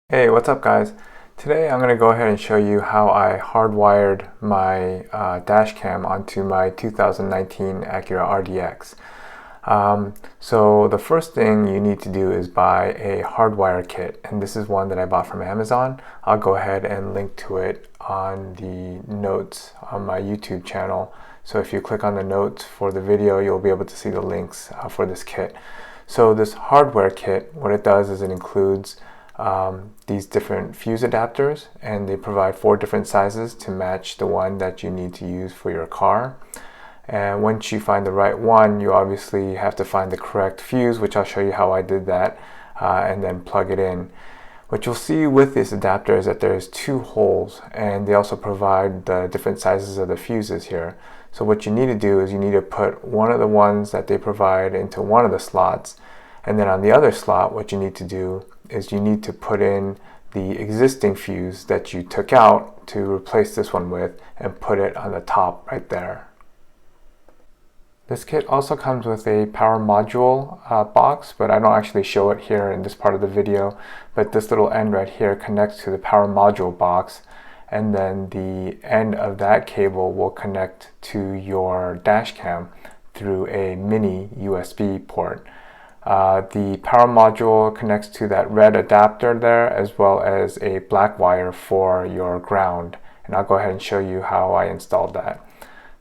Hey, what's up guys? Today I'm going to go ahead and show you how I hardwired my dash cam onto my 2019 Acura RDX. So the first thing you need to do is buy a hardwire kit, and this is one that I bought from Amazon. I'll go ahead and link to it on the notes on my YouTube channel. So if you click on the notes for the video, you'll be able to see the links for this kit. So this hardware kit, what it does is it includes these different fuse adapters, and they provide 4 different sizes to match the one that you need to use for your car. And once you find the right one, you obviously have to find the correct fuse, which I'll show you how I did that, and then plug it in. What you'll see with this adapter is that there's 2 holes, and they also provide the different sizes of the fuses here. So what you need to do is you need to put one of the ones that they provide into one of the slots, and then on the other slot, what you need to do is you need to put in the existing fuse that you took out to replace this one with, and put it on the top right there. This kit also comes with a power module box, but I don't actually show it here in this part of the video. But this little end right here connects to the power module box, and then the end of that cable will connect to your dash cam through a mini USB port. The power module connects to that red adapter there, as well as a black wire for your ground, and I'll go ahead and show you how I installed that.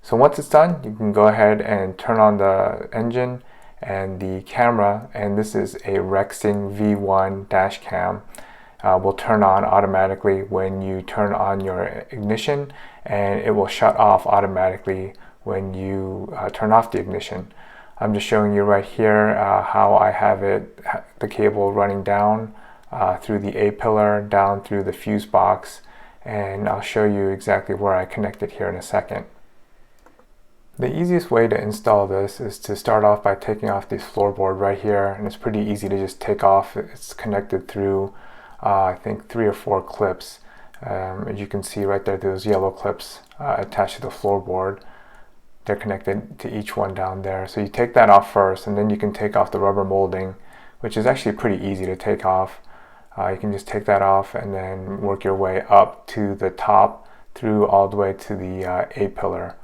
So once it's done, you can go ahead and turn on the engine and the camera, and this is a Rexing V1 dash cam. Will turn on automatically when you turn on your ignition, and it will shut off automatically when you turn off the ignition. I'm just showing you right here how I have the cable running down through the A-pillar, down through the fuse box, and I'll show you exactly where I connect it here in a second. The easiest way to install this is to start off by taking off this floorboard right here, and it's pretty easy to just take off. It's connected through I think 3 or 4 clips. As you can see right there, those yellow clips attached to the floorboard. They're connected to each one down there. So you take that off first, and then you can take off the rubber molding, which is actually pretty easy to take off. You can just take that off and then work your way up to the top through all the way to the A-pillar.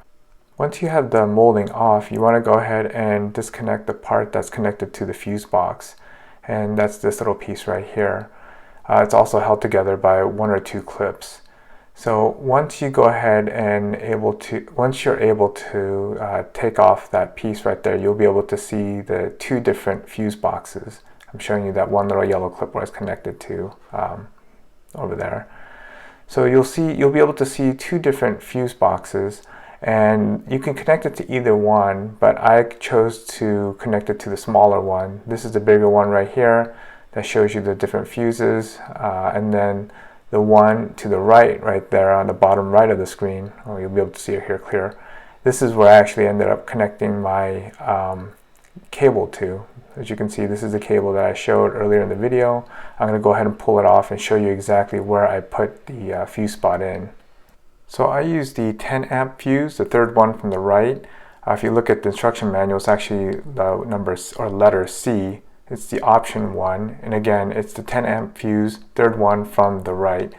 Once you have the molding off, you want to go ahead and disconnect the part that's connected to the fuse box, and that's this little piece right here. It's also held together by 1 or 2 clips. So once you go ahead and once you're able to take off that piece right there, you'll be able to see the 2 different fuse boxes. I'm showing you that one little yellow clip where it's connected to over there. So you'll be able to see 2 different fuse boxes, and you can connect it to either one, but I chose to connect it to the smaller one. This is the bigger one right here that shows you the different fuses, and then the one to the right there on the bottom right of the screen, you'll be able to see it here clear. This is where I actually ended up connecting my cable to. As you can see, this is the cable that I showed earlier in the video. I'm going to go ahead and pull it off and show you exactly where I put the fuse spot in. So I used the 10 amp fuse, the third one from the right. If you look at the instruction manual, it's actually the numbers or letter C. It's the option 1, and again, it's the 10 amp fuse, third one from the right.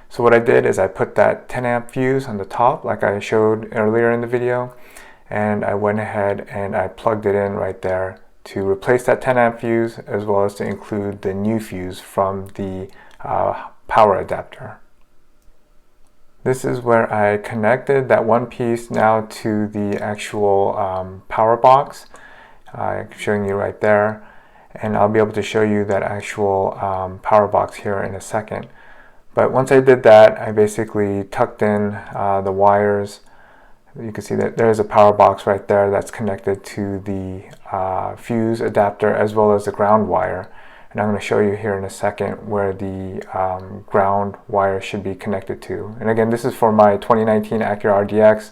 So what I did is I put that 10 amp fuse on the top like I showed earlier in the video, and I went ahead and I plugged it in right there to replace that 10 amp fuse, as well as to include the new fuse from the power adapter. This is where I connected that one piece now to the actual power box. I'm showing you right there. And I'll be able to show you that actual power box here in a second. But once I did that, I basically tucked in the wires. You can see that there's a power box right there that's connected to the fuse adapter, as well as the ground wire. And I'm going to show you here in a second where the ground wire should be connected to. And again, this is for my 2019 Acura RDX.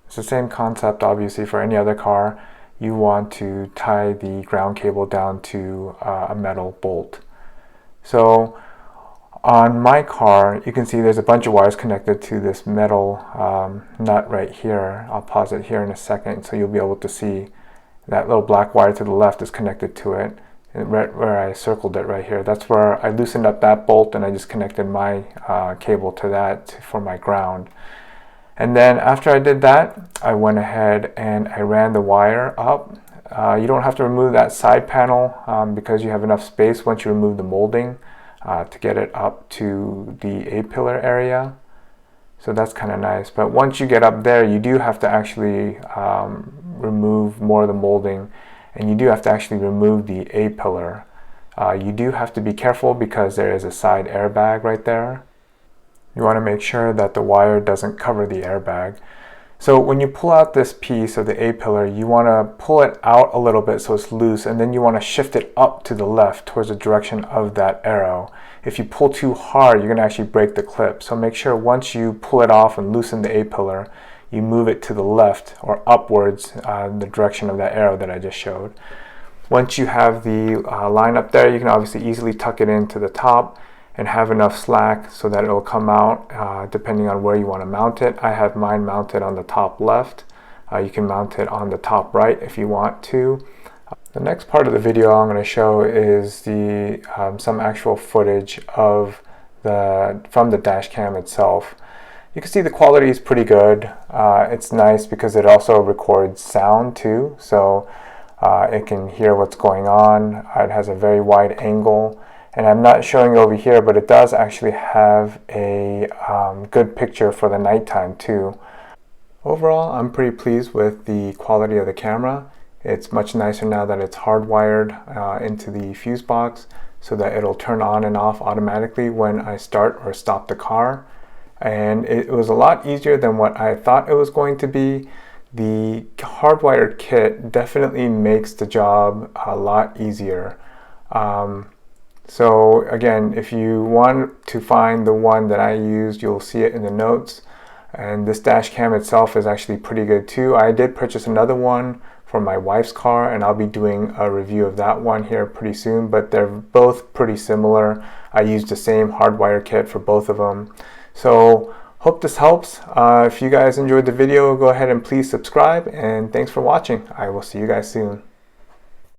It's the same concept obviously for any other car. You want to tie the ground cable down to a metal bolt. So on my car, you can see there's a bunch of wires connected to this metal nut right here. I'll pause it here in a second so you'll be able to see that little black wire to the left is connected to it. right where I circled it right here. That's where I loosened up that bolt and I just connected my cable to that for my ground. And then after I did that, I went ahead and I ran the wire up. You don't have to remove that side panel because you have enough space once you remove the molding to get it up to the A-pillar area. So that's kind of nice. But once you get up there, you do have to actually remove more of the molding, and you do have to actually remove the A-pillar. You do have to be careful because there is a side airbag right there. You want to make sure that the wire doesn't cover the airbag. So when you pull out this piece of the A-pillar, you want to pull it out a little bit so it's loose, and then you want to shift it up to the left towards the direction of that arrow. If you pull too hard, you're going to actually break the clip. So make sure once you pull it off and loosen the A-pillar, you move it to the left or upwards in the direction of that arrow that I just showed. Once you have the line up there, you can obviously easily tuck it into the top and have enough slack so that it'll come out depending on where you want to mount it. I have mine mounted on the top left. You can mount it on the top right if you want to. The next part of the video I'm going to show is the some actual footage of from the dash cam itself. You can see the quality is pretty good. It's nice because it also records sound too, so it can hear what's going on. It has a very wide angle. And I'm not showing over here, but it does actually have a good picture for the nighttime too. Overall, I'm pretty pleased with the quality of the camera. It's much nicer now that it's hardwired into the fuse box so that it'll turn on and off automatically when I start or stop the car. And it was a lot easier than what I thought it was going to be. The hardwired kit definitely makes the job a lot easier. So again, if you want to find the one that I used, you'll see it in the notes. And this dash cam itself is actually pretty good too. I did purchase another one for my wife's car, and I'll be doing a review of that one here pretty soon, but they're both pretty similar. I used the same hardwire kit for both of them. So hope this helps. If you guys enjoyed the video, go ahead and please subscribe, and thanks for watching. I will see you guys soon.